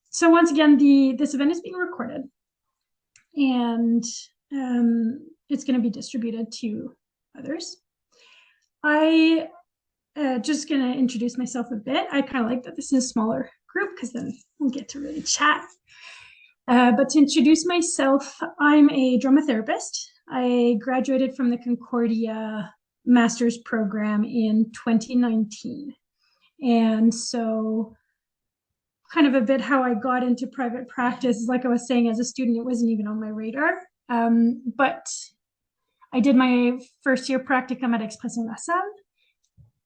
So once again, this event is being recorded, and it's going to be distributed to others. I just going to introduce myself a bit. I kind of like that this is a smaller group because then we'll get to really chat. But to introduce myself, I'm a dramatherapist. I graduated from the Concordia master's program in 2019. And so kind of a bit how I got into private practice. Like I was saying, as a student, it wasn't even on my radar. But I did my first year practicum at Expression La Salle.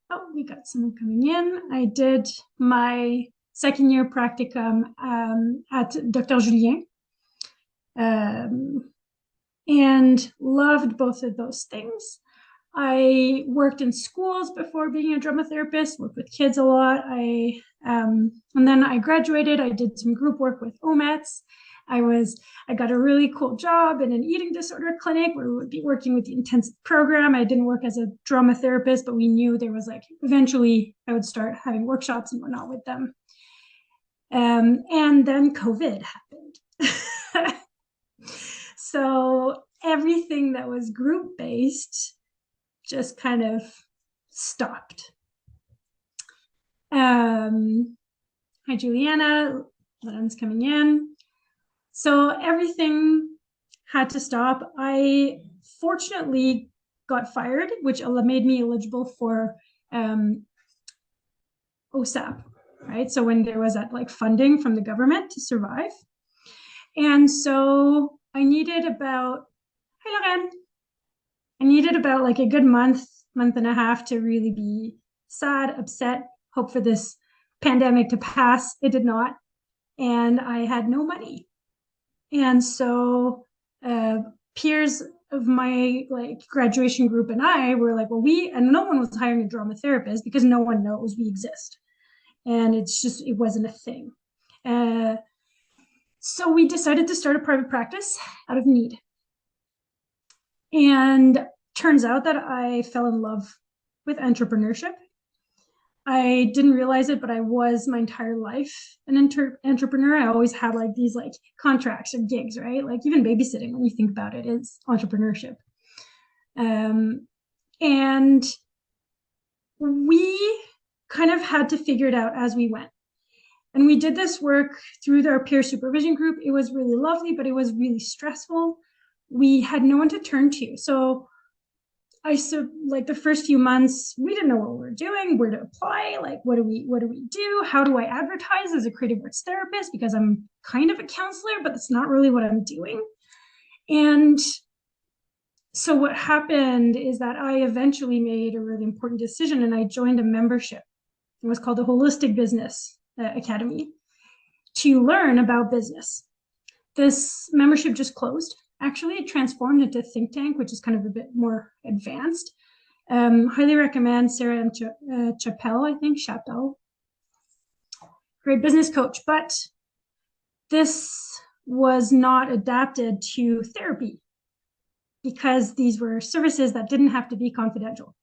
Oh, we got someone coming in. I did my second year practicum at Dr. Julien, and loved both of those things. I worked in schools before being a dramatherapist, worked with kids a lot. And then I graduated. I did some group work with OMETs. I got a really cool job in an eating disorder clinic where we would be working with the intensive program. I didn't work as a dramatherapist, but we knew there was eventually I would start having workshops and whatnot with them. And then COVID happened. So everything that was group-based just kind of stopped. Hi, Juliana. Lennon's coming in. So everything had to stop. I fortunately got fired, which made me eligible for OSAP, right? So when there was that funding from the government to survive. And so I needed about, hi Loren, I needed about a good month and a half to really be sad, upset, hope for this pandemic to pass. It did not. And I had no money. And so peers of my graduation group and I were like, well, and no one was hiring a drama therapist because no one knows we exist. And it wasn't a thing. So we decided to start a private practice out of need. And turns out that I fell in love with entrepreneurship. I didn't realize it, but I was my entire life an entrepreneur. I always had these contracts or gigs, right? Even babysitting, when you think about it, is entrepreneurship. And we kind of had to figure it out as we went. And we did this work through our peer supervision group. It was really lovely, but it was really stressful. We had no one to turn to. So the first few months, we didn't know what we were doing, where to apply, what do we do? How do I advertise as a creative arts therapist? Because I'm kind of a counselor, but that's not really what I'm doing. And so what happened is that I eventually made a really important decision, and I joined a membership. It was called the Holistic Business Academy to learn about business. This membership just closed. Actually, it transformed into a think tank, which is kind of a bit more advanced. Highly recommend Sarah M. Chappelle, I think, Chappelle. Great business coach, but this was not adapted to therapy because these were services that didn't have to be confidential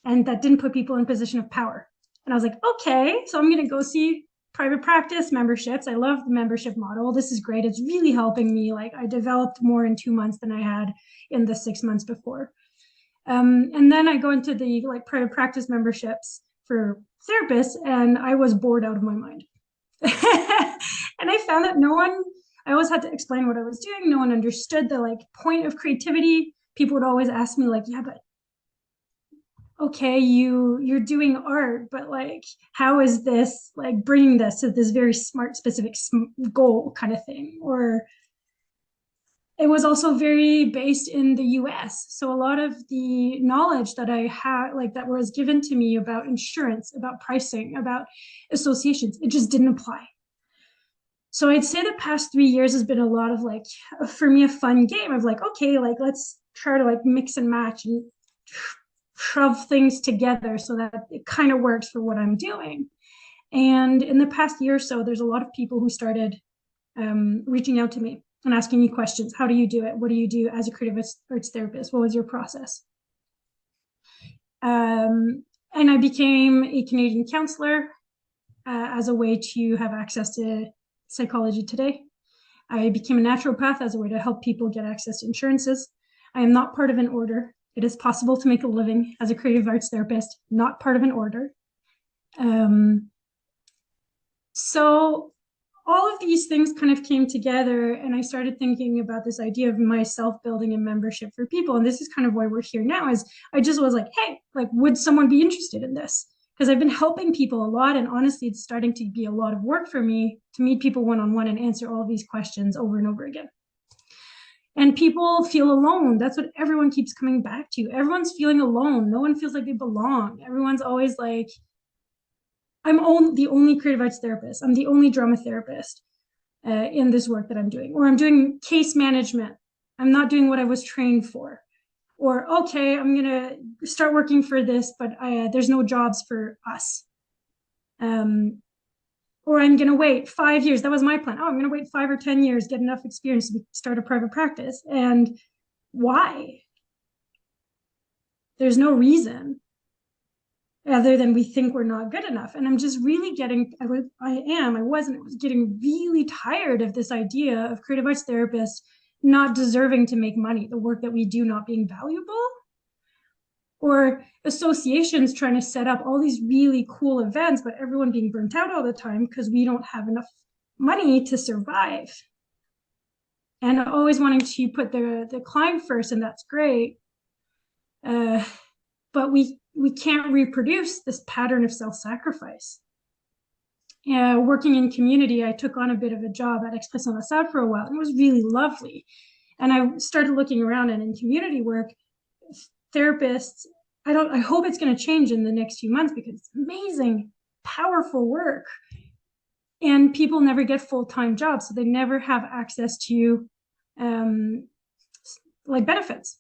and that didn't put people in a position of power. And I was like, okay, so I'm going to go see private practice memberships. I love the membership model. This is great. It's really helping me. I developed more in 2 months than I had in the 6 months before. And then I go into the private practice memberships for therapists, and I was bored out of my mind. And I found that I always had to explain what I was doing. No one understood the point of creativity. People would always ask me yeah, but okay, you're doing art, but how is this bringing this to this very smart, specific goal kind of thing? Or it was also very based in the US. So a lot of the knowledge that I had, that was given to me about insurance, about pricing, about associations, it just didn't apply. So I'd say the past 3 years has been a lot of for me, a fun game of okay, let's try to mix and match and shove things together so that it kind of works for what I'm doing. And in the past year or so, there's a lot of people who started reaching out to me and asking me questions. How do you do it? What do you do as a creative arts therapist? What was your process? And I became a Canadian counselor as a way to have access to Psychology Today. I became a naturopath as a way to help people get access to insurances. I am not part of an order. It is possible to make a living as a creative arts therapist, not part of an order. So all of these things kind of came together, and I started thinking about this idea of myself building a membership for people. And this is kind of why we're here now, is I just was like, hey, like, would someone be interested in this? Because I've been helping people a lot, and honestly, it's starting to be a lot of work for me to meet people one-on-one and answer all of these questions over and over again. And people feel alone. That's what everyone keeps coming back to. Everyone's feeling alone. No one feels like they belong. Everyone's always like, I'm the only creative arts therapist. I'm the only drama therapist in this work that I'm doing. Or I'm doing case management. I'm not doing what I was trained for. Or, okay, I'm going to start working for this, but there's no jobs for us. Or I'm going to wait 5 years. That was my plan. Oh, I'm going to wait 5 or 10 years, get enough experience to start a private practice. And why? There's no reason other than we think we're not good enough. And I'm just really I was getting really tired of this idea of creative arts therapists not deserving to make money, the work that we do not being valuable, or associations trying to set up all these really cool events, but everyone being burnt out all the time because we don't have enough money to survive. And always wanting to put the client first, and that's great. But we can't reproduce this pattern of self-sacrifice. Working in community, I took on a bit of a job at Expression Lassade for a while. It was really lovely. And I started looking around, and in community work, therapists, I hope it's going to change in the next few months because it's amazing, powerful work. And people never get full-time jobs, so they never have access to like benefits.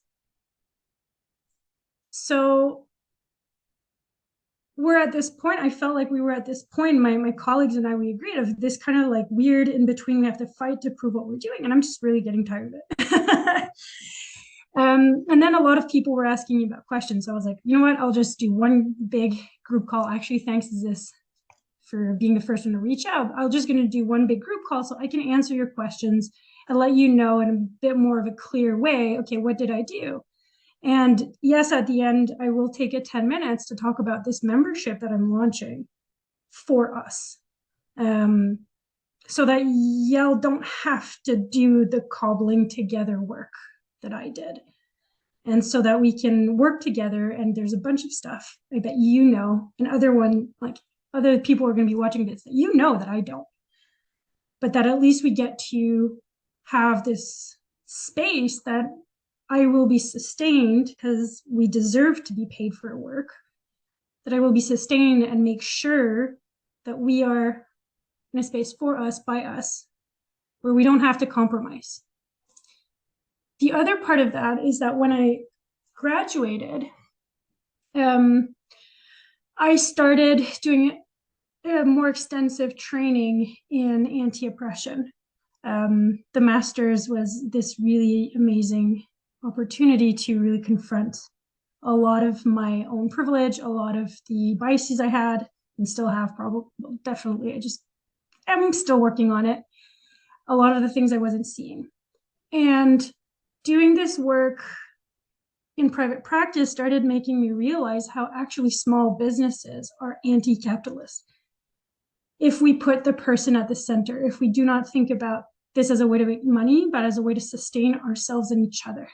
So we're at this point, I felt like we were at this point, my colleagues and I, we agreed of this kind of like weird in between, we have to fight to prove what we're doing. And I'm just really getting tired of it. And then a lot of people were asking me about questions. So I was like, you know what, I'll just do one big group call. Actually, thanks to this for being the first one to reach out. I'm just going to do one big group call so I can answer your questions and let you know in a bit more of a clear way, okay, what did I do? And yes, at the end, I will take 10 minutes to talk about this membership that I'm launching for us. So that y'all don't have to do the cobbling together work that I did. And so that we can work together, and there's a bunch of stuff like that, and other people are going to be watching this that that I don't. But that at least we get to have this space that I will be sustained, because we deserve to be paid for work, that I will be sustained and make sure that we are in a space for us, by us, where we don't have to compromise. The other part of that is that when I graduated, I started doing a more extensive training in anti-oppression. The master's was this really amazing opportunity to really confront a lot of my own privilege, a lot of the biases I had and still have, definitely. I'm still working on it. A lot of the things I wasn't seeing. And doing this work in private practice started making me realize how actually small businesses are anti-capitalist. If we put the person at the center, if we do not think about this as a way to make money, but as a way to sustain ourselves and each other.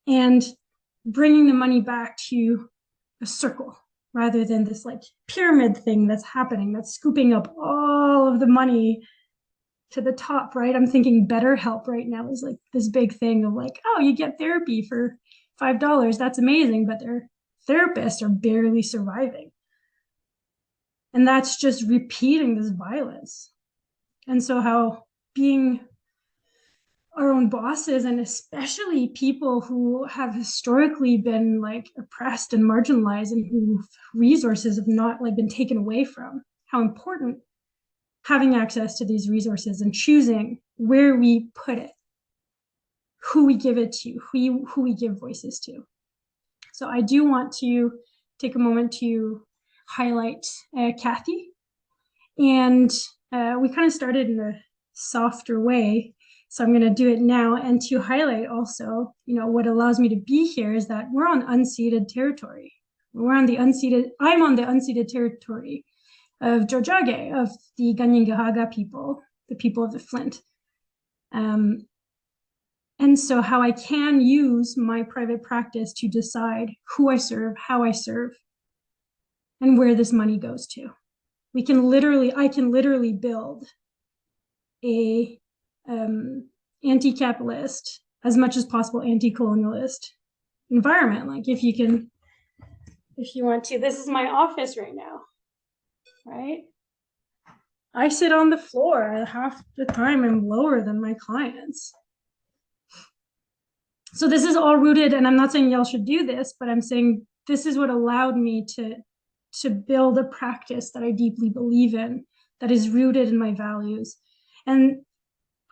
And bringing the money back to a circle rather than this like pyramid thing that's happening, that's scooping up all of the money to the top, right? I'm thinking BetterHelp right now is like this big thing of like, oh, you get therapy for $5. That's amazing, but their therapists are barely surviving. And that's just repeating this violence. And so how being our own bosses, and especially people who have historically been like oppressed and marginalized, and who resources have not like been taken away from, how important having access to these resources and choosing where we put it, who we give it to, who we give voices to. So I do want to take a moment to highlight Kathy. And we kind of started in a softer way. So I'm going to do it now. And to highlight also, what allows me to be here is that we're on unceded territory. I'm on the unceded territory of Jojage, of the Ganyangahaga people, the people of the Flint. And so how I can use my private practice to decide who I serve, how I serve, and where this money goes to. I can literally build a anti-capitalist, as much as possible anti-colonialist environment. Like if you want to, this is my office right now, right? I sit on the floor. Half the time I'm lower than my clients. So this is all rooted, and I'm not saying y'all should do this, but I'm saying this is what allowed me to build a practice that I deeply believe in, that is rooted in my values. And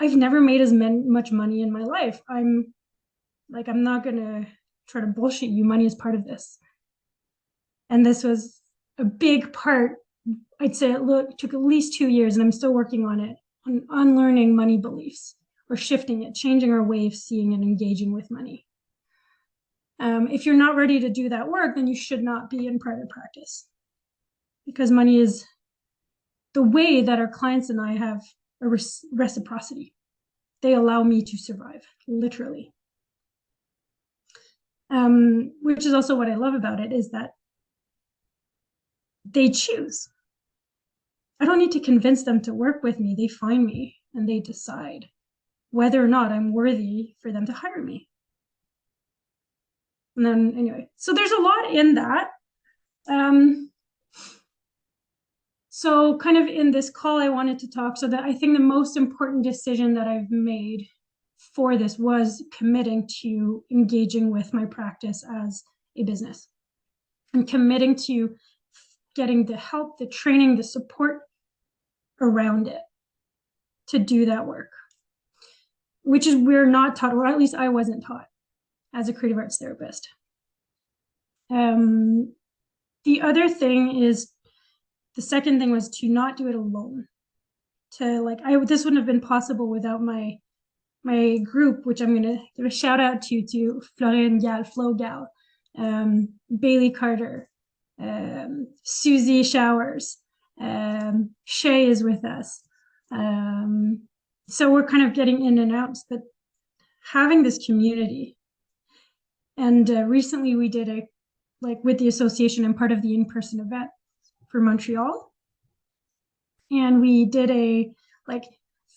I've never made as much money in my life. I'm not gonna try to bullshit you. Money is part of this. And this was a big part. I'd say it took at least 2 years, and I'm still working on it, on unlearning money beliefs, or shifting it, changing our way of seeing and engaging with money. If you're not ready to do that work, then you should not be in private practice, because money is the way that our clients and I have a reciprocity. They allow me to survive, literally. Which is also what I love about it, is that they choose. I don't need to convince them to work with me. They find me and they decide whether or not I'm worthy for them to hire me. And then anyway, so there's a lot in that. So kind of in this call, I wanted to talk, so that I think the most important decision that I've made for this was committing to engaging with my practice as a business, and committing to getting the help, the training, the support around it to do that work, which is we're not taught, or at least I wasn't taught as a creative arts therapist. The other thing is, the second thing was to not do it alone. This wouldn't have been possible without my group, which I'm going to give a shout out to Florian Gal, Flo Gal, Bailey Carter, Susie Showers, Shay is with us. So we're kind of getting in and out, but having this community. And recently we did with the association, I'm part of the in-person event for Montreal. And we did a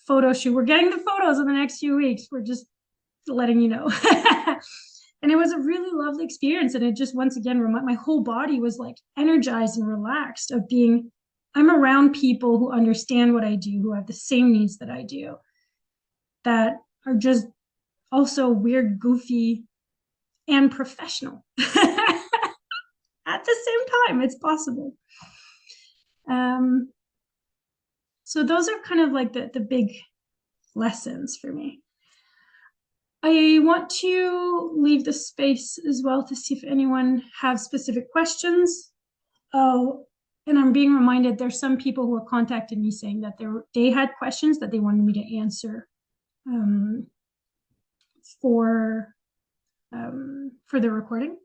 photo shoot. We're getting the photos in the next few weeks. We're just letting you know. And it was a really lovely experience. And it just, once again, my whole body was energized and relaxed of being, I'm around people who understand what I do, who have the same needs that I do, that are just also weird, goofy, and professional. At the same time, it's possible. So those are kind of the big lessons for me. I want to leave the space as well to see if anyone has specific questions. Oh, and I'm being reminded there's some people who have contacted me saying that they had questions that they wanted me to answer for the recording.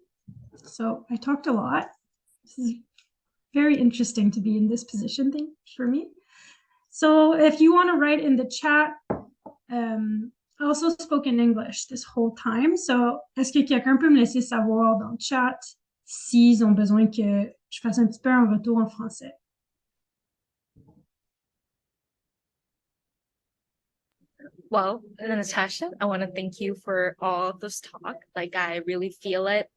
So I talked a lot. This is very interesting to be in this position for me. So if you want to write in the chat, I also spoke in English this whole time. So est-ce que quelqu'un peut me laisser savoir dans le chat s'ils ont besoin que je fasse un petit peu un retour en français? Well, Natasha, I want to thank you for all this talk. I really feel it.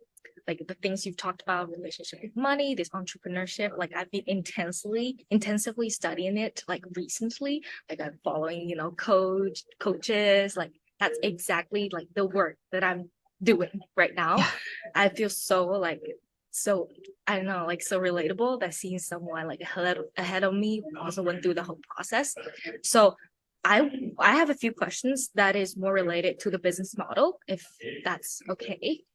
The things you've talked about, relationship with money, this entrepreneurship, I've been intensively studying it, recently, I'm following, coaches, that's exactly the work that I'm doing right now. I feel so I don't know, so relatable that seeing someone ahead of me also went through the whole process. So I have a few questions that is more related to the business model, if that's okay.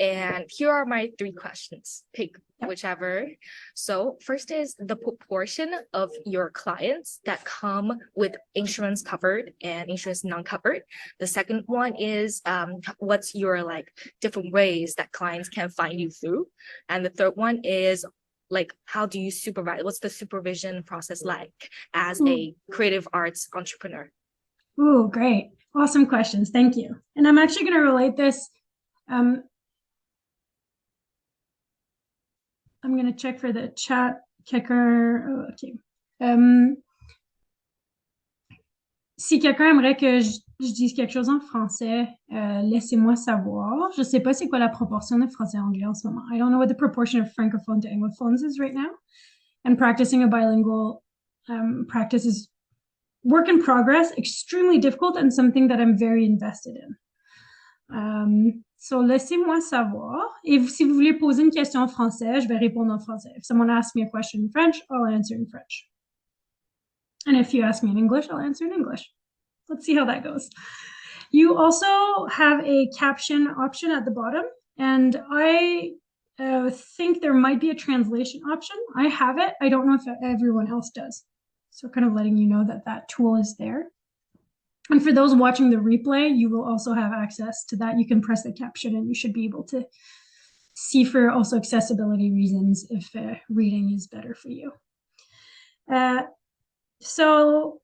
And here are my 3 questions. Pick whichever. So first is the proportion of your clients that come with insurance covered and insurance non-covered. The second one is what's your like different ways that clients can find you through. And the third one is like, how do you supervise? What's the supervision process like as a creative arts entrepreneur? Oh, great. Awesome questions. Thank you. And I'm actually going to relate this. I'm going to check for the chat kicker. Oh, OK. Si quelqu'un aimerait que je dise quelque chose en français, laissez-moi savoir. Je ne sais pas c'est quoi la proportion de français-anglais en ce moment. I don't know what the proportion of francophone to anglophones is right now. And practicing a bilingual practice is work in progress, extremely difficult, and something that I'm very invested in. So laissez-moi savoir. Et si vous voulez poser une question en français, je vais répondre en français. If someone asks me a question in French, I'll answer in French. And if you ask me in English, I'll answer in English. Let's see how that goes. You also have a caption option at the bottom, and I think there might be a translation option. I have it. I don't know if everyone else does. So kind of letting you know that that tool is there. And for those watching the replay, you will also have access to that. You can press the caption and you should be able to see for also accessibility reasons if reading is better for you. So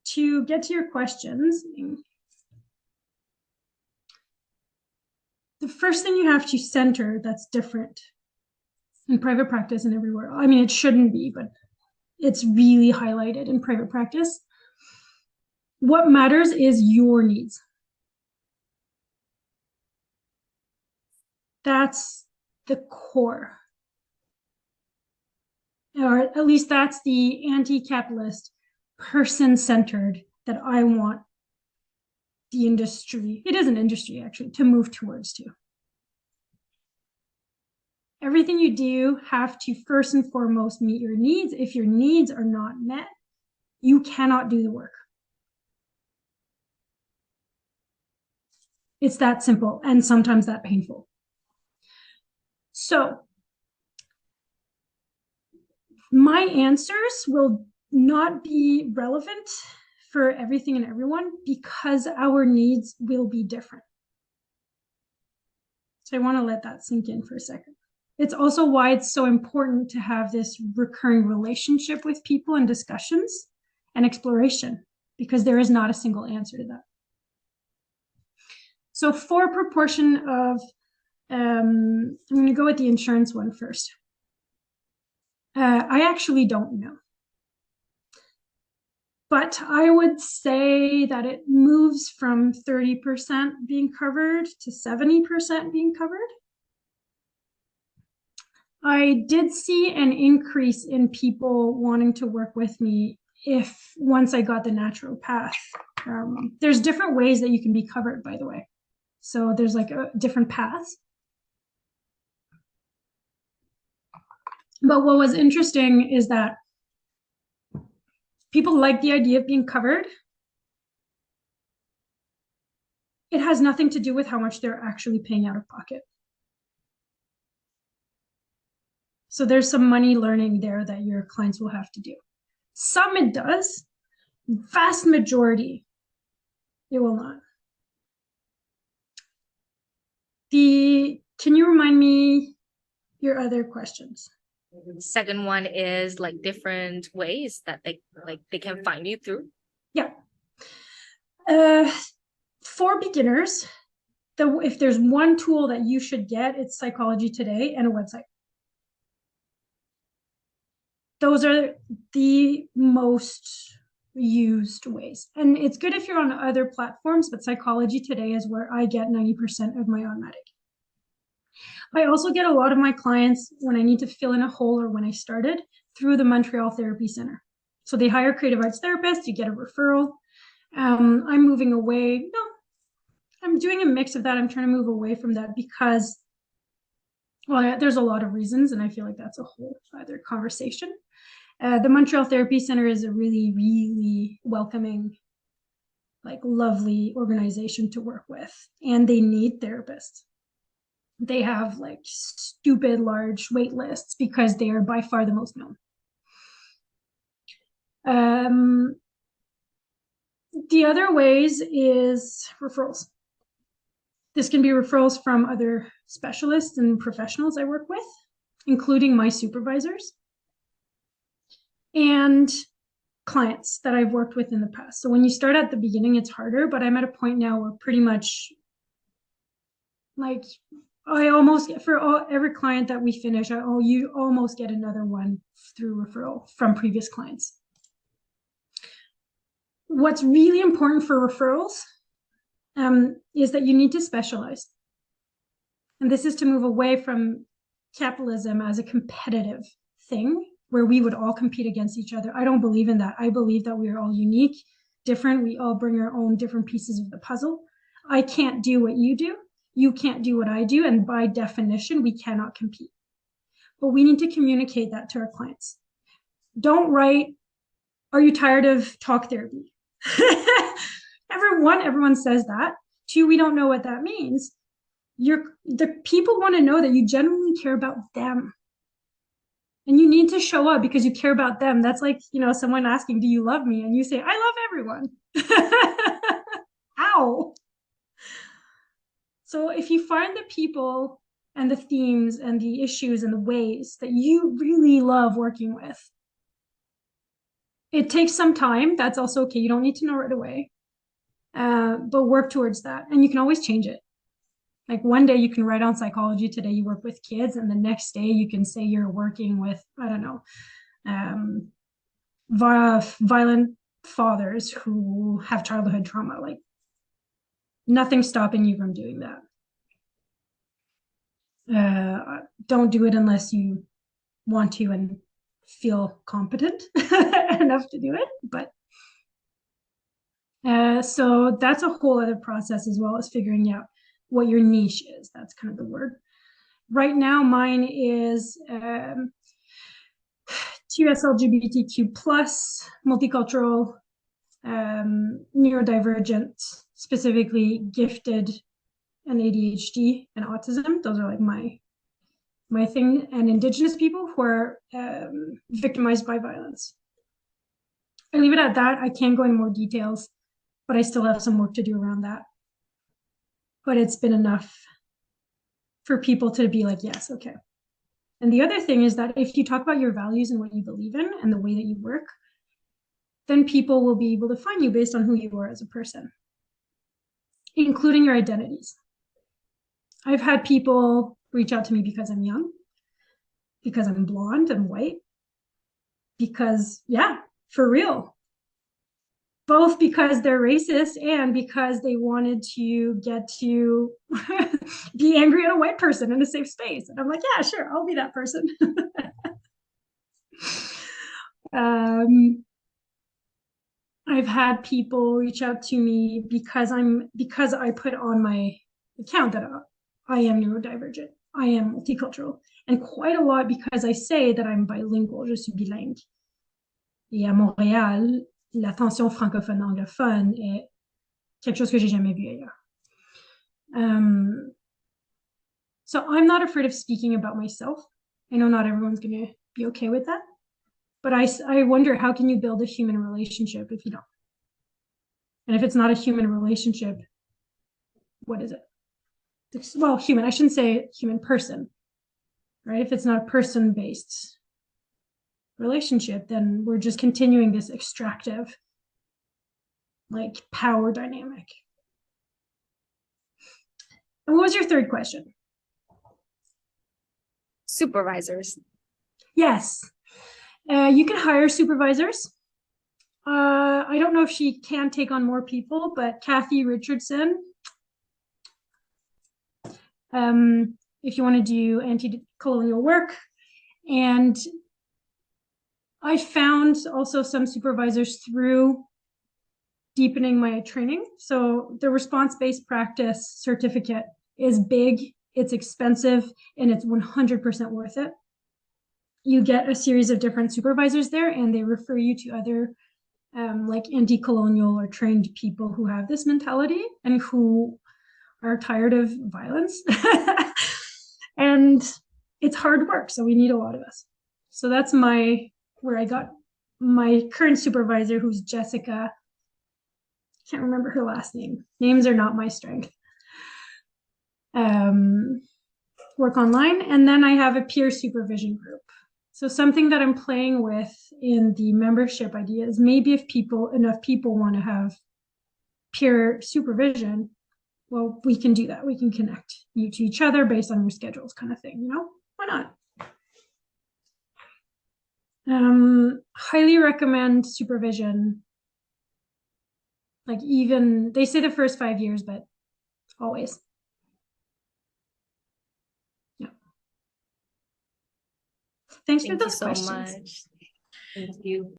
to get to your questions, the first thing you have to center that's different in private practice and everywhere. I mean, it shouldn't be, but it's really highlighted in private practice. What matters is your needs. That's the core. Or at least that's the anti-capitalist, person-centered that I want the industry, it is an industry actually, to move towards to. Everything you do have to first and foremost meet your needs. If your needs are not met, you cannot do the work. It's that simple and sometimes that painful. So my answers will not be relevant for everything and everyone because our needs will be different. So I want to let that sink in for a second. It's also why it's so important to have this recurring relationship with people and discussions and exploration, because there is not a single answer to that. So for proportion of, I'm going to go with the insurance one first. I actually don't know. But I would say that it moves from 30% being covered to 70% being covered. I did see an increase in people wanting to work with me once I got the natural path. There's different ways that you can be covered, by the way. So there's like a different paths. But what was interesting is that people like the idea of being covered. It has nothing to do with how much they're actually paying out of pocket. So there's some money learning there that your clients will have to do. Some it does, vast majority, it will not. Can you remind me your other questions? The second one is like different ways that they can find you through. Yeah. For beginners, if there's one tool that you should get, it's Psychology Today and a website. Those are the most used ways. And it's good if you're on other platforms, but Psychology Today is where I get 90% of my automatic. I also get a lot of my clients when I need to fill in a hole or when I started through the Montreal Therapy Center. So they hire creative arts therapists, you get a referral. I'm moving away. No, I'm doing a mix of that. I'm trying to move away from that because, well, there's a lot of reasons, and I feel like that's a whole other conversation. The Montreal Therapy Center is a really, really welcoming, like lovely organization to work with, and they need therapists. They have like stupid large wait lists because they are by far the most known. The other ways is referrals. This can be referrals from other specialists and professionals I work with, including my supervisors and clients that I've worked with in the past. So when you start at the beginning, it's harder, but I'm at a point now where pretty much like I almost get for every client that we finish, you almost get another one through referral from previous clients. What's really important for referrals is that you need to specialize. And this is to move away from capitalism as a competitive thing where we would all compete against each other. I don't believe in that. I believe that we are all unique, different. We all bring our own different pieces of the puzzle. I can't do what you do. You can't do what I do. And by definition, we cannot compete. But we need to communicate that to our clients. Don't write, "Are you tired of talk therapy?" Everyone says that. Two, we don't know what that means. The people want to know that you genuinely care about them. And you need to show up because you care about them. That's like, someone asking, "Do you love me?" And you say, "I love everyone." Ow. So if you find the people and the themes and the issues and the ways that you really love working with, it takes some time. That's also okay. You don't need to know right away. But work towards that. And you can always change it. Like one day you can write on psychology, today you work with kids, and the next day you can say you're working with, I don't know, violent fathers who have childhood trauma. Like nothing's stopping you from doing that. Don't do it unless you want to and feel competent enough to do it. But so that's a whole other process as well as figuring out what your niche is. That's kind of the word. Right now, mine is TUS LGBTQ plus, multicultural, neurodivergent, specifically gifted and ADHD and autism. Those are like my thing. And Indigenous people who are victimized by violence. I leave it at that. I can't go into more details, but I still have some work to do around that. But it's been enough for people to be like, yes, okay. And the other thing is that if you talk about your values and what you believe in and the way that you work, then people will be able to find you based on who you are as a person, including your identities. I've had people reach out to me because I'm young, because I'm blonde and white, because, yeah, for real. Both because they're racist and because they wanted to get to be angry at a white person in a safe space. And I'm like, yeah, sure, I'll be that person. I've had people reach out to me because I put on my account that I am neurodivergent, I am multicultural, and quite a lot because I say that I'm bilingual, je suis bilingue. Et à Montréal, la tension francophone-anglophone est quelque chose que j'ai jamais vu ailleurs. So I'm not afraid of speaking about myself. I know not everyone's going to be okay with that. But I wonder, how can you build a human relationship if you don't? And if it's not a human relationship, what is it? Well, human, I shouldn't say human person, right? If it's not a person-based relationship, then we're just continuing this extractive, like, power dynamic. And what was your third question? Supervisors. Yes. You can hire supervisors. I don't know if she can take on more people, but Kathy Richardson, if you want to do anti-colonial work. And I found also some supervisors through deepening my training. So the response-based practice certificate is big, it's expensive, and it's 100% worth it. You get a series of different supervisors there, and they refer you to other like anti-colonial or trained people who have this mentality and who are tired of violence. And it's hard work, so we need a lot of us. So that's where I got my current supervisor, who's Jessica. Can't remember her last name. Names are not my strength. Work online. And then I have a peer supervision group. So something that I'm playing with in the membership idea is maybe if enough people want to have peer supervision, well, we can do that. We can connect you to each other based on your schedules, kind of thing, Why not? Highly recommend supervision. Like, even they say the first 5 years, but always. Yeah. Thanks for those questions. Thank you so much. Thank you.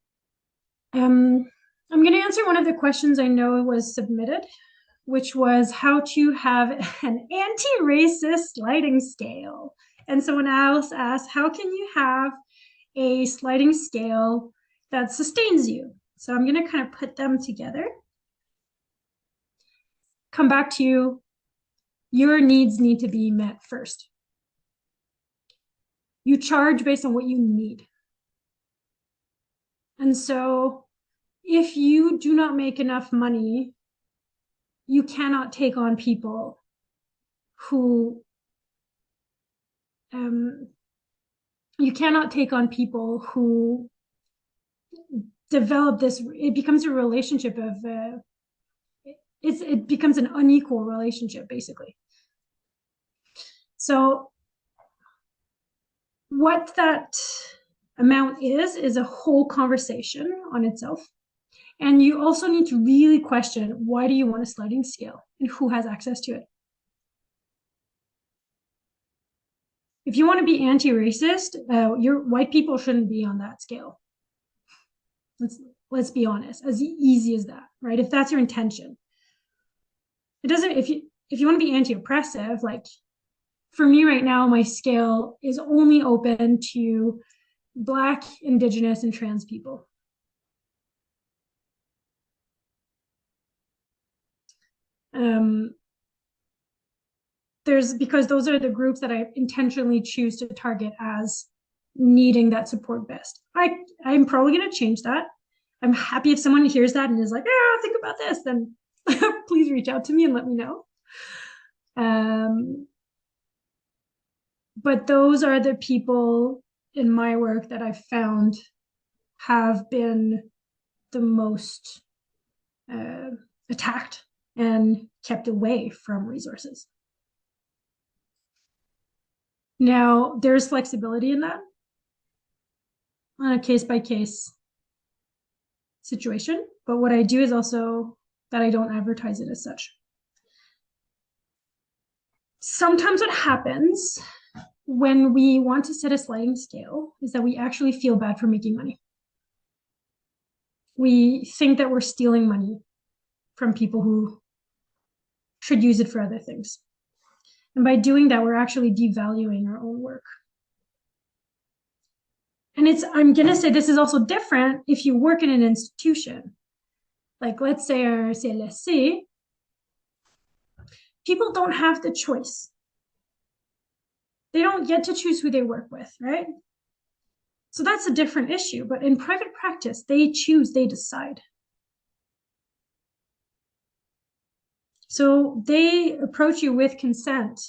I'm going to answer one of the questions I know was submitted, which was how to have an anti-racist sliding scale. And someone else asked, how can you have a sliding scale that sustains you? So I'm going to kind of put them together. Come back to your needs need to be met first. You charge based on what you need. And so if you do not make enough money, you cannot take on people who develop this. It becomes a relationship of it becomes an unequal relationship, basically. So what that amount is a whole conversation on itself. And you also need to really question, why do you want a sliding scale and who has access to it? If you want to be anti-racist, your white people shouldn't be on that scale. Let's be honest, as easy as that, right? If that's your intention. It doesn't, if you want to be anti-oppressive, like for me right now, my scale is only open to Black, Indigenous, and trans people. Because those are the groups that I intentionally choose to target as needing that support best. I'm probably going to change that. I'm happy if someone hears that and is like, think about this, then please reach out to me and let me know. But those are the people in my work that I've found have been the most attacked and kept away from resources. Now, there's flexibility in that on a case-by-case situation, but what I do is also that I don't advertise it as such. Sometimes what happens when we want to set a sliding scale is that we actually feel bad for making money. We think that we're stealing money from people who should use it for other things. And by doing that, we're actually devaluing our own work. And I'm going to say this is also different if you work in an institution. Like, let's say our CLSC, people don't have the choice. They don't get to choose who they work with, right? So that's a different issue. But in private practice, they choose, they decide. So they approach you with consent.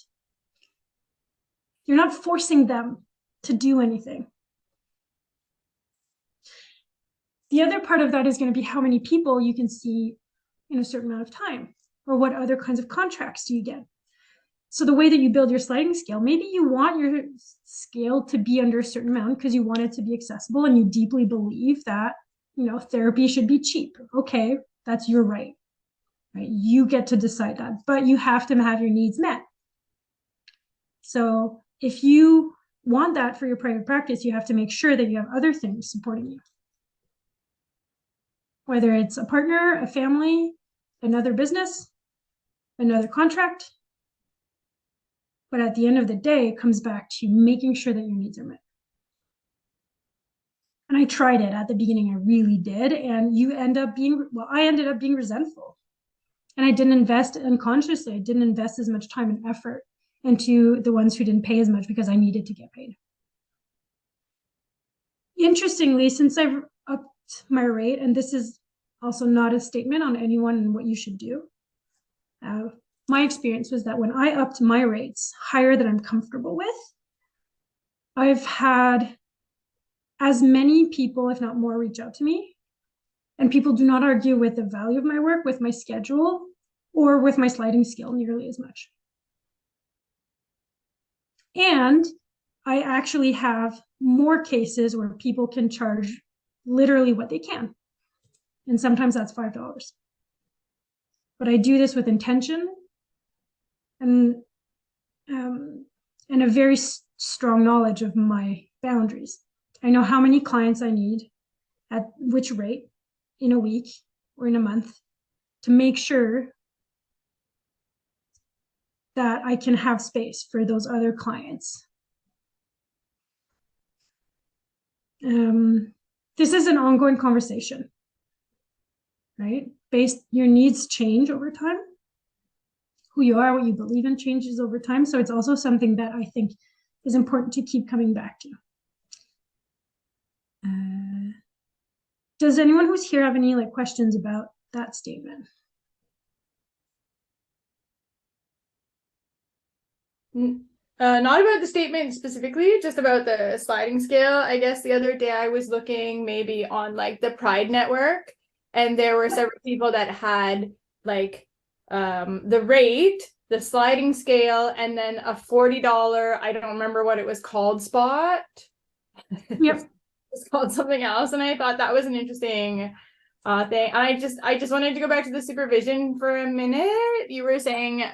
You're not forcing them to do anything. The other part of that is going to be how many people you can see in a certain amount of time, or what other kinds of contracts do you get. So the way that you build your sliding scale, maybe you want your scale to be under a certain amount because you want it to be accessible and you deeply believe that, therapy should be cheap. Okay, that's your right? You get to decide that, but you have to have your needs met. So if you want that for your private practice, you have to make sure that you have other things supporting you. Whether it's a partner, a family, another business, another contract. But at the end of the day, it comes back to making sure that your needs are met. And I tried it at the beginning, I really did. And I ended up being resentful. And I didn't invest unconsciously. I didn't invest as much time and effort and to the ones who didn't pay as much because I needed to get paid. Interestingly, since I've upped my rate, and this is also not a statement on anyone and what you should do, my experience was that when I upped my rates higher than I'm comfortable with, I've had as many people, if not more, reach out to me. And people do not argue with the value of my work, with my schedule, or with my sliding scale nearly as much. And I actually have more cases where people can charge literally what they can. And sometimes that's $5. But I do this with intention and a very strong knowledge of my boundaries. I know how many clients I need at which rate in a week or in a month to make sure that I can have space for those other clients. This is an ongoing conversation, right? Your needs change over time. Who you are, what you believe in changes over time. So it's also something that I think is important to keep coming back to. Does anyone who's here have any questions about that statement? Not about the statement specifically, just about the sliding scale. I guess the other day I was looking maybe on the Pride network, and there were several people that had the rate, the sliding scale, and then a $40, I don't remember what it was called, spot. Yep. It's called something else, and I thought that was an interesting thing. I just wanted to go back to the supervision for a minute. You were saying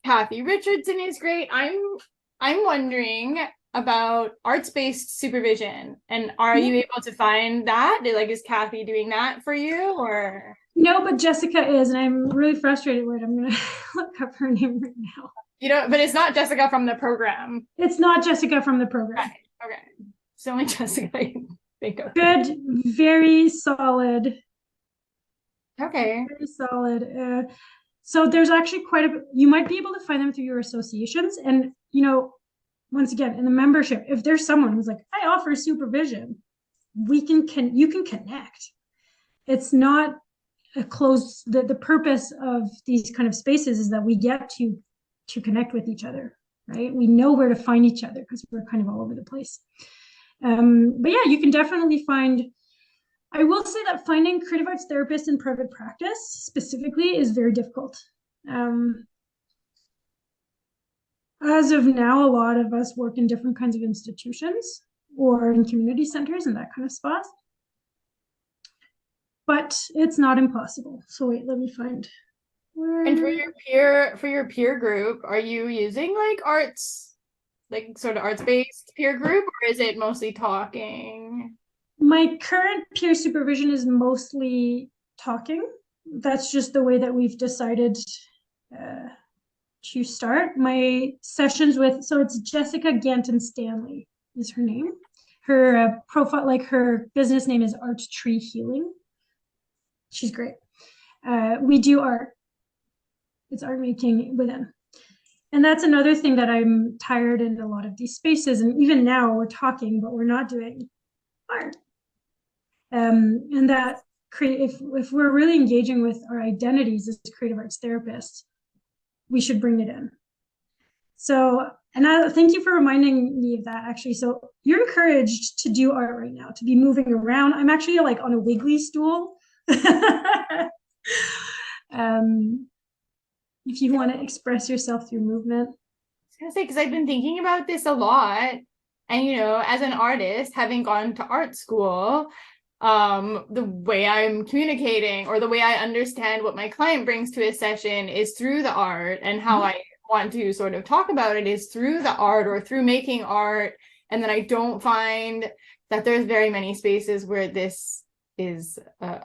Kathy Richardson is great. I'm wondering about arts-based supervision, and are you able to find that? Is Kathy doing that for you, or? No, but Jessica is, and I'm really frustrated with it. I'm gonna look up her name right now. But it's not Jessica from the program. It's not Jessica from the program. Right. Okay. It's only Jessica I can think of. Good, very solid. Okay. Very solid. So there's actually quite a bit. You might be able to find them through your associations. And, once again, in the membership, if there's someone who's like, I offer supervision, you can connect. It's not a closed, the purpose of these kind of spaces is that we get to connect with each other, right? We know where to find each other because we're kind of all over the place. But yeah, you can definitely find. I will say that finding creative arts therapists in private practice specifically is very difficult. As of now, a lot of us work in different kinds of institutions or in community centers and that kind of spot. But it's not impossible. So wait, let me find. And for your peer group, are you using arts, sort of arts-based peer group, or is it mostly talking? My current peer supervision is mostly talking. That's just the way that we've decided to start. My sessions so it's Jessica Ganton Stanley is her name. Her profile, her business name is Art Tree Healing. She's great. We do art. It's art making within. And that's another thing that I'm tired in a lot of these spaces. And even now we're talking, but we're not doing art. And that if we're really engaging with our identities as creative arts therapists, we should bring it in. So, and I thank you for reminding me of that, actually. So you're encouraged to do art right now, to be moving around. I'm actually on a wiggly stool. If you want to express yourself through movement. I was gonna say, because I've been thinking about this a lot, and as an artist, having gone to art school, the way I'm communicating or the way I understand what my client brings to a session is through the art, and how I want to sort of talk about it is through the art or through making art. And then I don't find that there's very many spaces where this is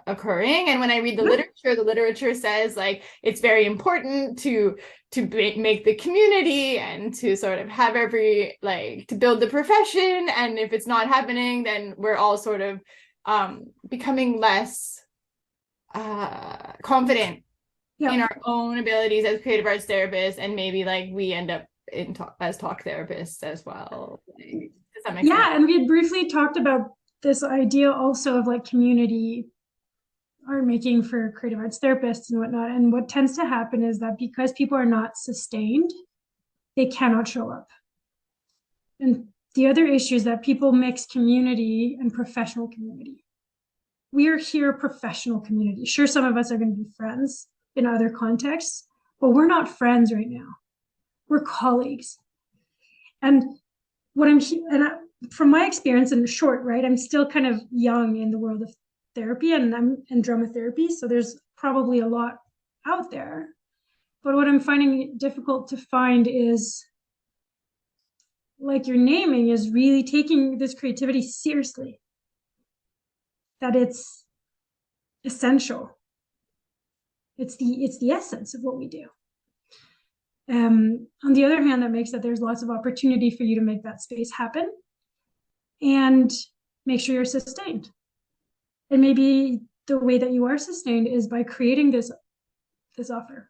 occurring. And when I read the literature says it's very important to make the community and to sort of have to build the profession. And if it's not happening, then we're all sort of becoming less confident in our own abilities as creative arts therapists, and maybe we end up as talk therapists as well. Does that make sense? Yeah, and we had briefly talked about this idea also of like community art making for creative arts therapists and whatnot. And what tends to happen is that because people are not sustained, they cannot show up. And the other issue is that people mix community and professional community. We are here a professional community. Sure, some of us are going to be friends in other contexts, but we're not friends right now. We're colleagues. And from my experience in short, right, I'm still kind of young in the world of therapy, and I'm in dramatherapy, so there's probably a lot out there. But what I'm finding difficult to find is, like you're naming, is really taking this creativity seriously, that it's essential. It's the essence of what we do. On the other hand, that makes that there's lots of opportunity for you to make that space happen and make sure you're sustained. And maybe the way that you are sustained is by creating this offer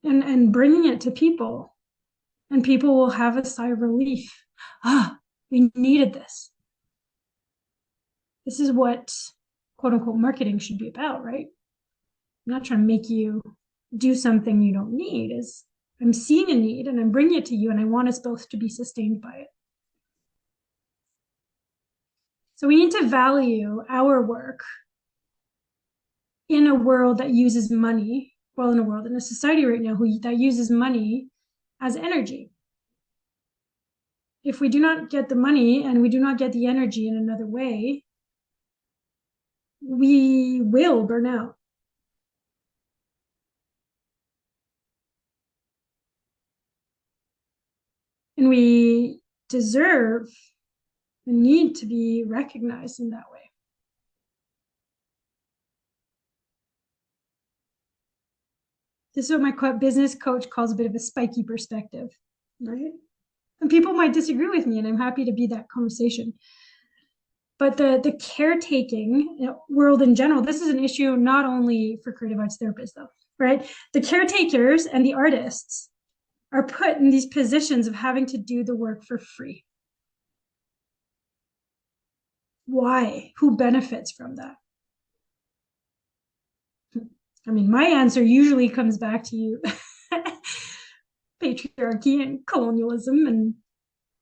and bringing it to people, and people will have a sigh of relief. We needed this. This is what quote unquote marketing should be about, right? I'm not trying to make you do something you don't need. I'm seeing a need and I'm bringing it to you, and I want us both to be sustained by it. So we need to value our work in a world that uses money, in a society right now that uses money as energy. If we do not get the money and we do not get the energy in another way, we will burn out. And we deserve the need to be recognized in that way. This is what my business coach calls a bit of a spiky perspective, right? And people might disagree with me, and I'm happy to be that conversation. But the caretaking world in general, this is an issue not only for creative arts therapists, though, right? The caretakers and the artists are put in these positions of having to do the work for free. Why? Who benefits from that? I mean, my answer usually comes back to you. Patriarchy and colonialism and,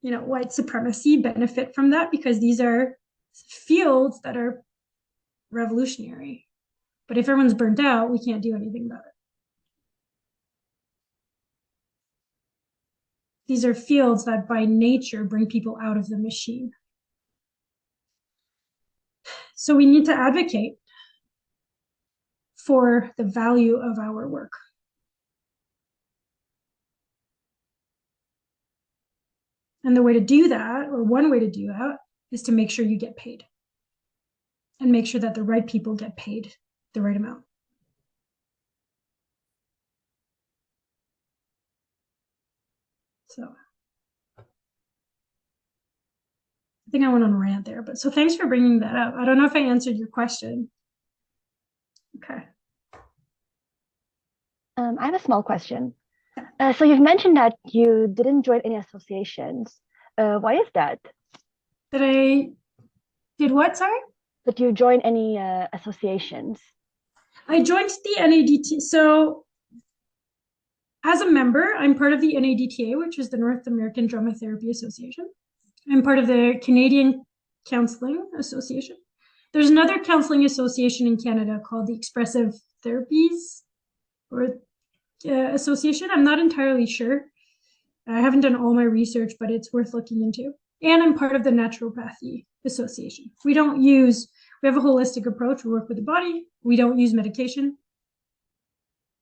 white supremacy benefit from that, because these are fields that are revolutionary. But if everyone's burnt out, we can't do anything about it. These are fields that by nature bring people out of the machine. So we need to advocate for the value of our work. And the way to do that, or one way to do that, is to make sure you get paid. And make sure that the right people get paid the right amount. So I think I went on a rant there, but so thanks for bringing that up. I don't know if I answered your question. Okay. I have a small question. So you've mentioned that you didn't join any associations. Why is that? That I did what, sorry? That you join any associations? I joined the NADT. So as a member, I'm part of the NADTA, which is the North American Drama Therapy Association. I'm part of the Canadian Counseling Association. There's another counseling association in Canada called the Expressive Therapies or Association. I'm not entirely sure. I haven't done all my research, but it's worth looking into. And I'm part of the Naturopathy Association. We have a holistic approach. We work with the body. We don't use medication.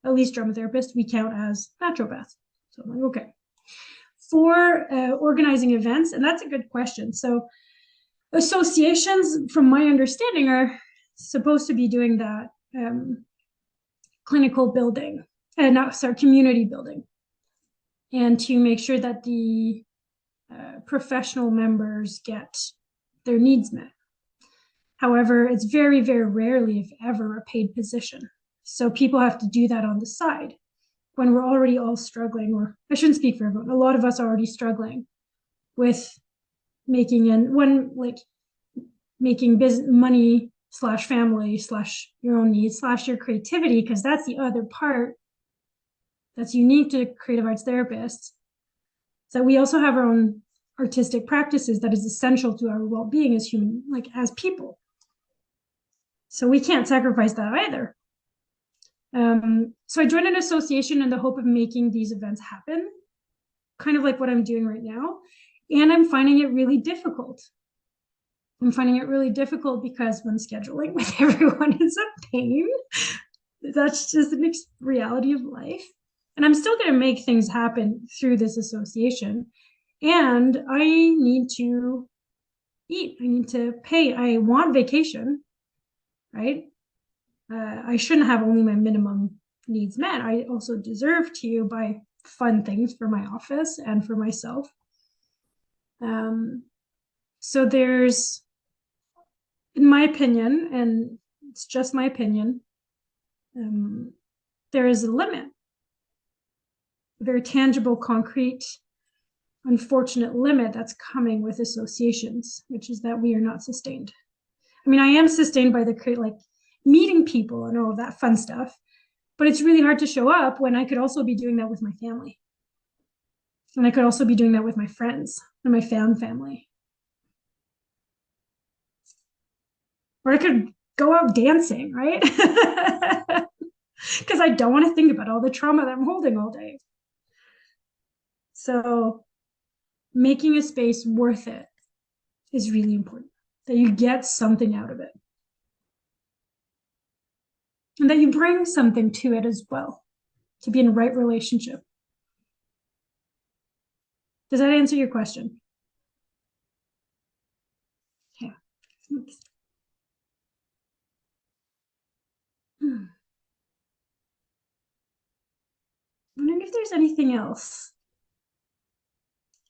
At least dramatherapists, we count as naturopaths. So I'm like, okay. For organizing events, and that's a good question. So associations, from my understanding, are supposed to be doing that clinical building, community building, and to make sure that the professional members get their needs met. However, it's very, very rarely, if ever, a paid position. So people have to do that on the side. when we're already all struggling, or I shouldn't speak for everyone, a lot of us are already struggling with making business money / family / your own needs / your creativity, because that's the other part that's unique to creative arts therapists. So we also have our own artistic practices that is essential to our well-being as human, like as people. So we can't sacrifice that either. So I joined an association in the hope of making these events happen, kind of like what I'm doing right now. And I'm finding it really difficult. I'm finding it really difficult because when scheduling with everyone is a pain, that's just the reality of life. And I'm still going to make things happen through this association. And I need to eat. I need to pay. I want vacation, right? I shouldn't have only my minimum needs met. I also deserve to buy fun things for my office and for myself. So there's, in my opinion, and it's just my opinion, there is a limit, a very tangible, concrete, unfortunate limit that's coming with associations, which is that we are not sustained. I mean, I am sustained by the meeting people and all of that fun stuff, but it's really hard to show up when I could also be doing that with my family. And I could also be doing that with my friends and my family. Or I could go out dancing, right? Because I don't want to think about all the trauma that I'm holding all day. So making a space worth it is really important, that you get something out of it. And that you bring something to it as well, to be in the right relationship. Does that answer your question? Yeah. Thanks. I'm wondering if there's anything else.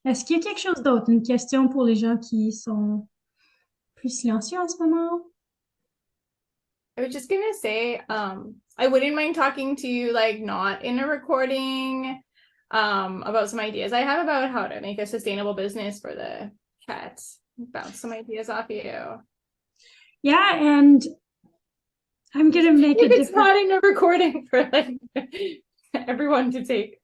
Est-ce qu'il y a quelque chose d'autre, une question pour les gens qui sont plus silencieux en ce moment? I was just gonna say, I wouldn't mind talking to you, like not in a recording, about some ideas I have about how to make a sustainable business for the cats. Bounce some ideas off you. Yeah, and I'm gonna make it It's not in a recording for like everyone to take.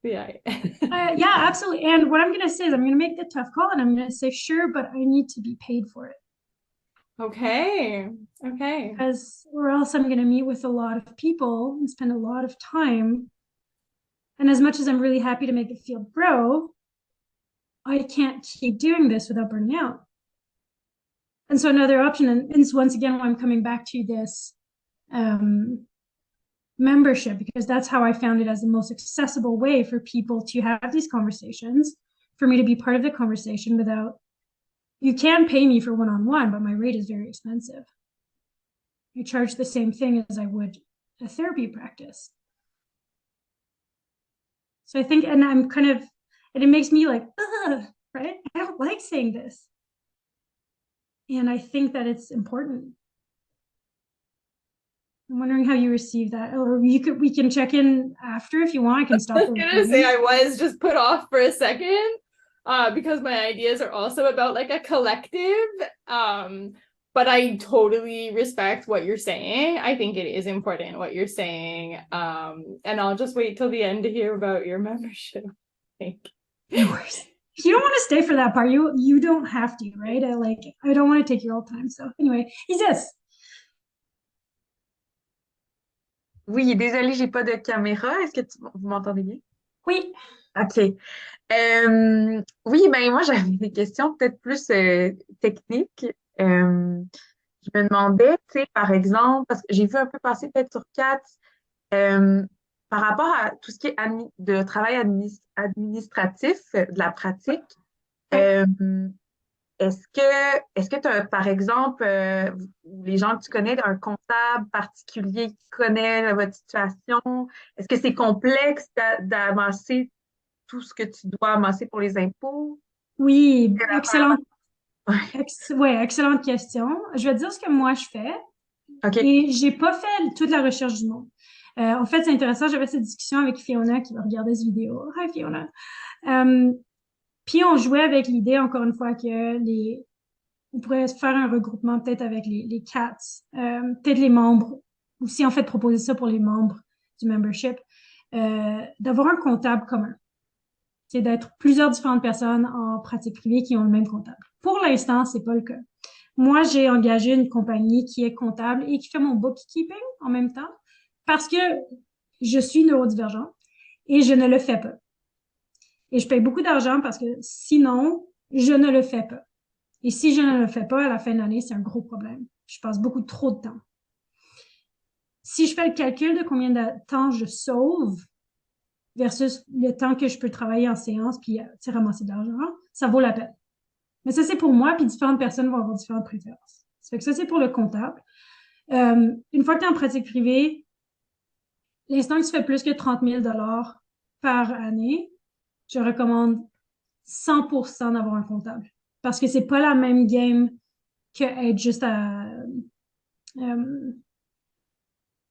Yeah. Yeah, absolutely. And what I'm gonna say is I'm gonna make the tough call, and I'm gonna say sure, but I need to be paid for it. Okay. Because or else I'm gonna meet with a lot of people and spend a lot of time. And as much as I'm really happy to make the field grow, I can't keep doing this without burning out. And so another option, and once again, I'm coming back to this membership, because that's how I found it as the most accessible way for people to have these conversations, for me to be part of the conversation without, you can pay me for one-on-one, but my rate is very expensive. I charge the same thing as I would a therapy practice. So I think, and I'm kind of, and it makes me like, right? I don't like saying this. And I think that it's important. I'm wondering how you receive that, or we can check in after if you want. I can stop. I was gonna say I was just put off for a second, because my ideas are also about like a collective. But I totally respect what you're saying. I think it is important what you're saying. And I'll just wait till the end to hear about your membership. No worries. If you don't want to stay for that part, you don't have to, right? I don't want to take your whole time. So anyway, Isis. Oui, désolée, j'ai pas de caméra. Est-ce que vous m'entendez bien? Oui. OK. Oui, ben moi, j'avais des questions peut-être plus techniques. Je me demandais, tu sais, par exemple, parce que j'ai vu un peu passer peut-être sur Cat, par rapport à tout ce qui est de travail administratif, de la pratique, est-ce que tu as, par exemple, les gens que tu connais, un comptable particulier qui connaît votre situation, est-ce que c'est complexe d'amasser tout ce que tu dois amasser pour les impôts? Oui, excellente. Excellente question. Je vais te dire ce que moi je fais. OK. Et j'ai pas fait toute la recherche du monde. En fait, c'est intéressant, j'avais cette discussion avec Fiona qui va regarder cette vidéo. Hi Fiona. Puis on jouait avec l'idée, encore une fois, on pourrait faire un regroupement peut-être avec les cats, peut-être les membres, ou si en fait proposer ça pour les membres du membership, d'avoir un comptable commun. C'est d'être plusieurs différentes personnes en pratique privée qui ont le même comptable. Pour l'instant, c'est pas le cas. Moi, j'ai engagé une compagnie qui est comptable et qui fait mon bookkeeping en même temps parce que je suis neurodivergente et je ne le fais pas. Et je paye beaucoup d'argent parce que sinon, je ne le fais pas. Et si je ne le fais pas à la fin de l'année, c'est un gros problème. Je passe beaucoup trop de temps. Si je fais le calcul de combien de temps je sauve versus le temps que je peux travailler en séance puis ramasser de l'argent, ça vaut la peine. Mais ça, c'est pour moi, puis différentes personnes vont avoir différentes préférences. Ça fait que ça, c'est pour le comptable. Une fois que tu es en pratique privée, l'instant que tu fais plus que 30 000 par année, je recommande 100% d'avoir un comptable. Parce que c'est pas la même game que être juste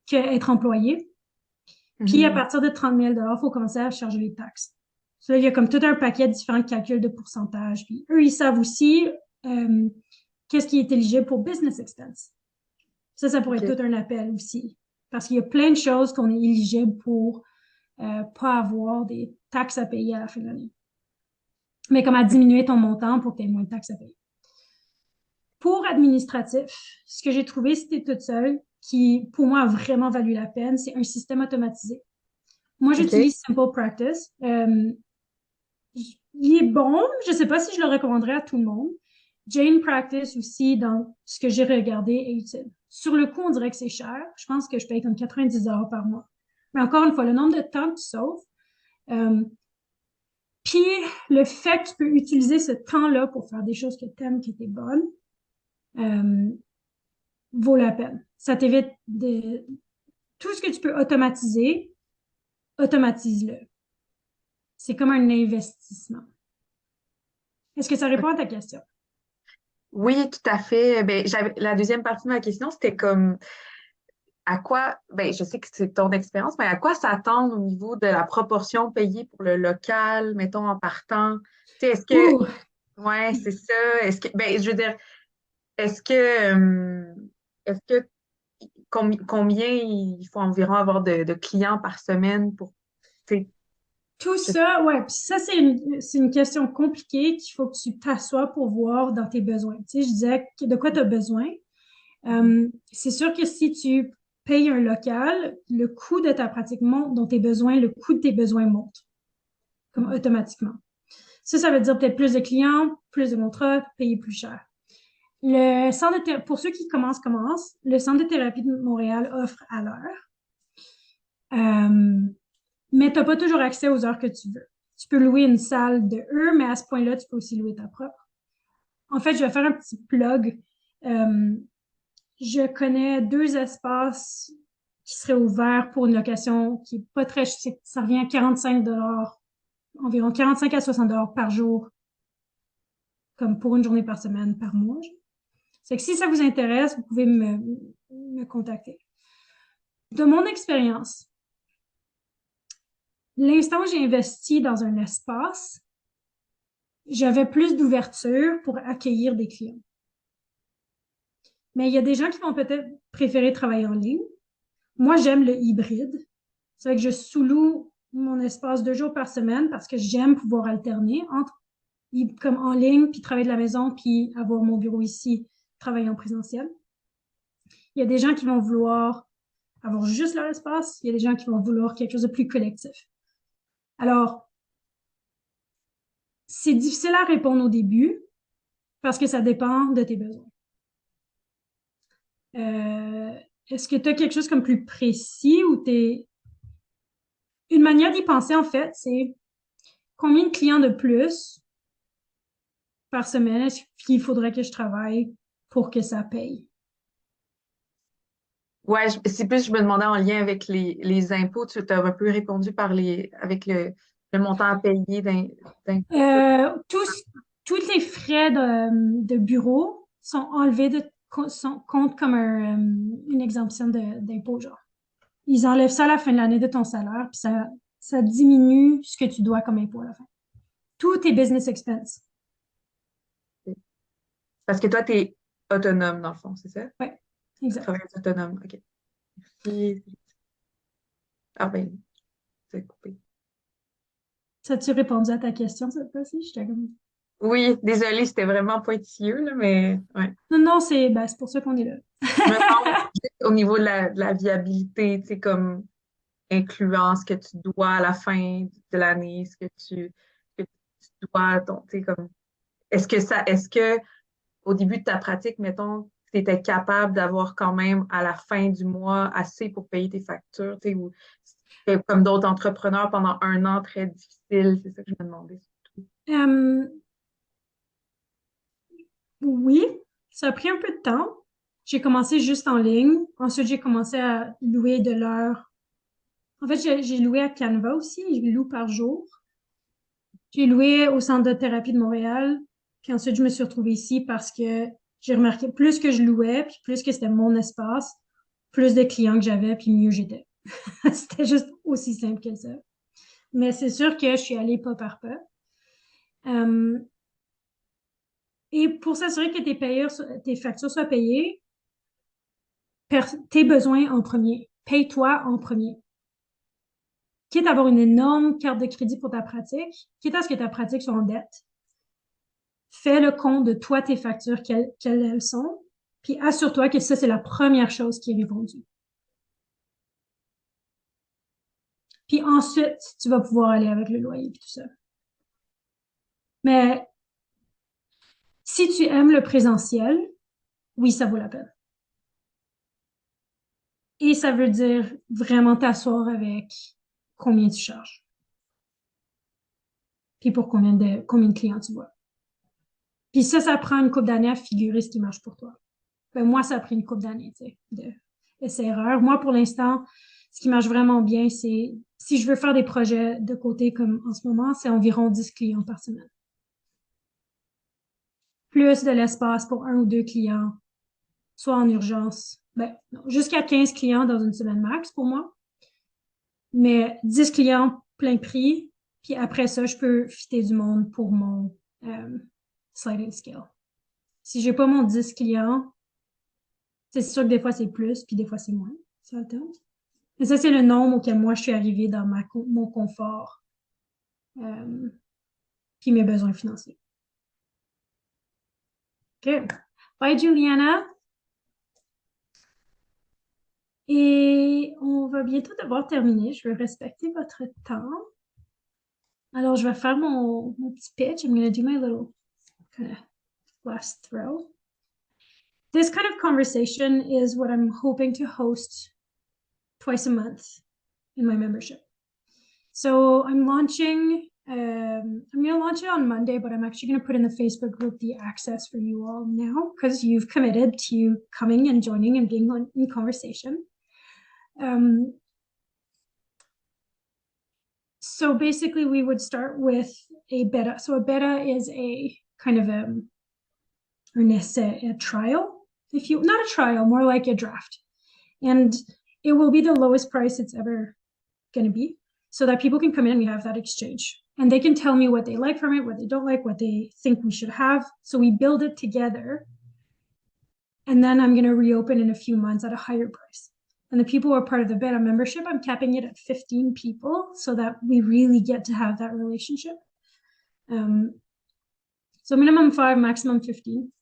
que être employé. Puis à partir de 30 000 il faut commencer à charger les taxes. Ça, il y a comme tout un paquet de différents calculs de pourcentage. Puis eux, ils savent aussi qu'est-ce qui est éligible pour business expense. Ça pourrait être tout un appel aussi. Parce qu'il y a plein de choses qu'on est éligible pour pas avoir des taxes à payer à la fin de l'année. Mais comme à diminuer ton montant pour que tu aies moins de taxes à payer. Pour administratif, ce que j'ai trouvé, c'était toute seule, qui pour moi a vraiment valu la peine, c'est un système automatisé. Moi, j'utilise Simple Practice. Il est bon, je ne sais pas si je le recommanderais à tout le monde. Jane Practice aussi, dans ce que j'ai regardé, est utile. Sur le coup, on dirait que c'est cher. Je pense que je paye comme 90 $ par mois. Mais encore une fois, le nombre de temps que tu sauves, puis le fait que tu peux utiliser ce temps-là pour faire des choses que tu aimes, qui étaient bonnes, vaut la peine. Ça t'évite de... Tout ce que tu peux automatiser, automatise-le. C'est comme un investissement. Est-ce que ça répond à ta question? Oui, tout à fait. Ben, la deuxième partie de ma question, c'était comme à quoi, ben, je sais que c'est ton expérience, mais à quoi s'attendre au niveau de la proportion payée pour le local, mettons, en partant? Tu sais, Ouh! ouais, c'est ça. Ben, je veux dire, est-ce que, est-ce que, combien il faut environ avoir de clients par semaine pour, tu sais, Tout ça, ouais, puis ça, c'est une question compliquée qu'il faut que tu t'assoies pour voir dans tes besoins. Tu sais, je disais de quoi tu as besoin. C'est sûr que si tu payes un local, le coût de ta pratique monte, dont tes besoins, le coût de tes besoins monte, comme automatiquement. Ça veut dire peut-être plus de clients, plus de contrats, payer plus cher. Pour ceux qui commencent, le centre de thérapie de Montréal offre à l'heure. Mais tu n'as pas toujours accès aux heures que tu veux. Tu peux louer une salle de eux, mais à ce point-là, tu peux aussi louer ta propre. En fait, je vais faire un petit plug. Je connais 2 espaces qui seraient ouverts pour une location qui est pas très... Ça revient à 45 $, environ 45 à 60 $ par jour, comme pour une journée par semaine, par mois. C'est que si ça vous intéresse, vous pouvez me contacter. De mon expérience, l'instant où j'ai investi dans un espace, j'avais plus d'ouverture pour accueillir des clients. Mais il y a des gens qui vont peut-être préférer travailler en ligne. Moi, j'aime le hybride. C'est vrai que je sous-loue mon espace 2 jours par semaine parce que j'aime pouvoir alterner entre comme en ligne, puis travailler de la maison, puis avoir mon bureau ici, travailler en présentiel. Il y a des gens qui vont vouloir avoir juste leur espace. Il y a des gens qui vont vouloir quelque chose de plus collectif. Alors, c'est difficile à répondre au début parce que ça dépend de tes besoins. Est-ce que tu as quelque chose comme plus précis ou t'es... Une manière d'y penser, en fait, c'est combien de clients de plus par semaine est-ce qu'il faudrait que je travaille pour que ça paye? ouais, c'est plus, je me demandais en lien avec les impôts, tu as un peu répondu avec le montant à payer d'impôts. Tous les frais de bureau sont enlevés compte comme une exemption d'impôt, genre. ils enlèvent ça à la fin de l'année de ton salaire, puis ça diminue ce que tu dois comme impôt à la fin. Tout tes business expenses. Parce que toi, tu es autonome, dans le fond, c'est ça? Oui, exact. Travailleuse autonome, OK. Merci. Ah ben, c'est coupé. Ça a-tu répondu à ta question cette fois-ci? J'étais comme... Oui, désolée, c'était vraiment pointilleux, là, mais ouais. Non, c'est pour ça qu'on est là. Je me demande juste au niveau de la viabilité, tu sais, comme incluant ce que tu dois à la fin de l'année, ce que tu dois, tu sais, comme, est-ce que au début de ta pratique, mettons, tu étais capable d'avoir quand même à la fin du mois assez pour payer tes factures, tu sais, ou c'était comme d'autres entrepreneurs pendant un an très difficile, c'est ça que je me demandais. Euh, oui, ça a pris un peu de temps. J'ai commencé juste en ligne. Ensuite, j'ai commencé à louer de l'heure. En fait, j'ai loué à Canva aussi. Je loue par jour. J'ai loué au centre de thérapie de Montréal. Puis ensuite, je me suis retrouvée ici parce que j'ai remarqué plus que je louais, puis plus que c'était mon espace, plus de clients que j'avais, puis mieux j'étais. C'était juste aussi simple que ça. Mais c'est sûr que je suis allée pas par pas. Euh, et pour s'assurer que tes factures soient payées, tes besoins en premier. Paye-toi en premier. Quitte à avoir une énorme carte de crédit pour ta pratique, quitte à ce que ta pratique soit en dette, fais le compte de toi, tes factures, quelles elles sont, puis assure-toi que ça, c'est la première chose qui est répondue. Puis ensuite, tu vas pouvoir aller avec le loyer et tout ça. Mais si tu aimes le présentiel, oui, ça vaut la peine. Et ça veut dire vraiment t'asseoir avec combien tu charges. Puis pour combien de clients tu vois. Puis ça prend une couple d'années à figurer ce qui marche pour toi. Ben, moi, ça a pris une couple d'années, tu sais, d'essai-erreur. Moi, pour l'instant, ce qui marche vraiment bien, c'est si je veux faire des projets de côté comme en ce moment, c'est environ 10 clients par semaine. Plus de l'espace pour 1 ou 2 clients, soit en urgence. Ben, jusqu'à 15 clients dans une semaine max pour moi. Mais 10 clients plein prix. Puis après ça, je peux fitter du monde pour mon sliding scale. Si j'ai pas mon 10 clients, c'est sûr que des fois c'est plus, puis des fois c'est moins. Ça alterne. Mais ça, c'est le nombre auquel moi je suis arrivée dans mon confort puis mes besoins financiers. OK. Bye, Juliana. Et on va bientôt devoir terminer. Je vais respecter votre temps. Alors, je vais faire mon petit pitch. I'm going to do my little kind of last throw. This kind of conversation is what I'm hoping to host twice a month in my membership. So I'm going to launch it on Monday, but I'm actually going to put in the Facebook group the access for you all now because you've committed to coming and joining and being in conversation. So basically we would start with a beta. So a beta is a kind of a trial, not a trial, more like a draft. And it will be the lowest price it's ever going to be so that people can come in and we have that exchange. And they can tell me what they like from it, what they don't like, what they think we should have. So we build it together. And then I'm going to reopen in a few months at a higher price. And the people who are part of the beta membership, I'm capping it at 15 people so that we really get to have that relationship. So minimum 5, maximum 15.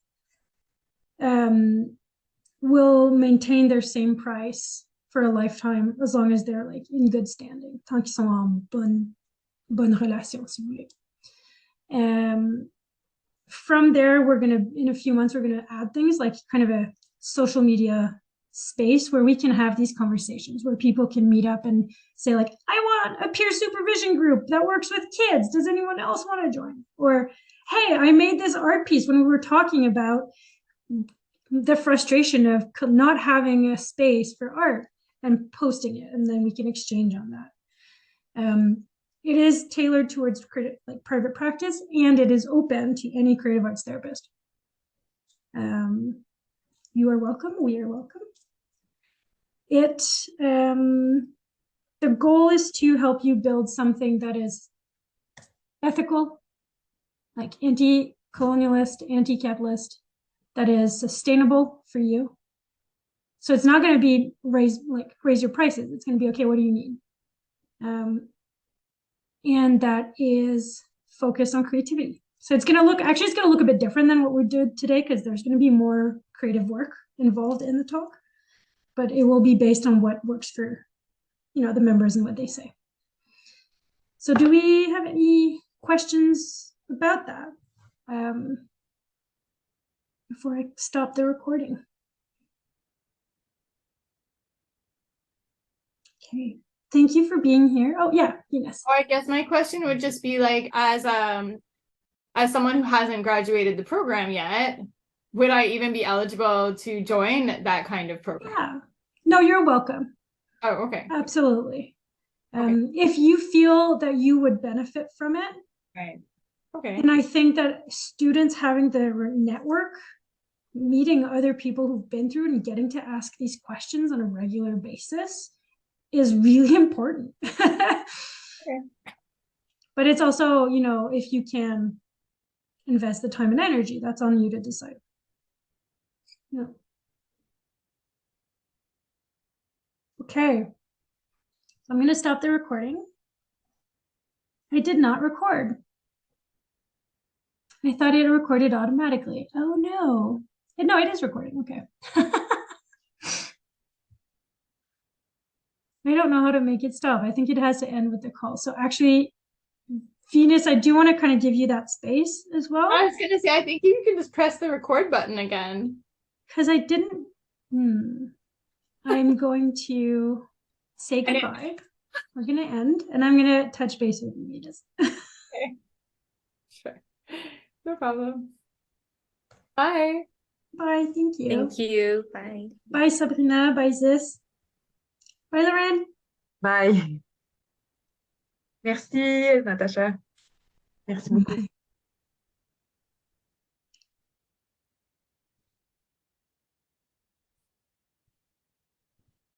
Will maintain their same price for a lifetime as long as they're like in good standing, tant qu'ils sont en bonne relation, si vous voulez. From there, in a few months, we're gonna add things like kind of a social media space where we can have these conversations where people can meet up and say like, I want a peer supervision group that works with kids. Does anyone else want to join? Or, hey, I made this art piece when we were talking about the frustration of not having a space for art and posting it, and then we can exchange on that. It is tailored towards private practice, and it is open to any creative arts therapist. You are welcome. We are welcome. it the goal is to help you build something that is ethical, like anti-colonialist, anti-capitalist, that is sustainable for you. So it's not going to be raise your prices. It's going to be, okay, what do you need? And that is focused on creativity. So it's going to look a bit different than what we did today, because there's going to be more creative work involved in the talk, but it will be based on what works for, the members and what they say. So do we have any questions about that before I stop the recording? Okay, thank you for being here. Oh yeah, Ines. Or I guess my question would just be like, as someone who hasn't graduated the program yet, would I even be eligible to join that kind of program? Yeah. No, you're welcome. Oh, okay. Absolutely. Okay. If you feel that you would benefit from it. Right. Okay. And I think that students having the network, meeting other people who've been through it and getting to ask these questions on a regular basis is really important. Okay. But it's also, if you can invest the time and energy, that's on you to decide. Yeah. Okay. I'm going to stop the recording. I did not record. I thought it recorded automatically. Oh no. No, it is recording. Okay. I don't know how to make it stop. I think it has to end with the call. So actually, Venus, I do want to kind of give you that space as well. I was going to say, I think you can just press the record button again. Because I didn't. I'm going to say goodbye. We're going to end, and I'm going to touch base with you, Venus. Okay. Sure. No problem. Bye. Bye. Thank you. Thank you. Bye. Bye, Sabrina. Bye, Zis. Bye, Lorraine. Bye. Merci, Natasha. Merci beaucoup. Bye.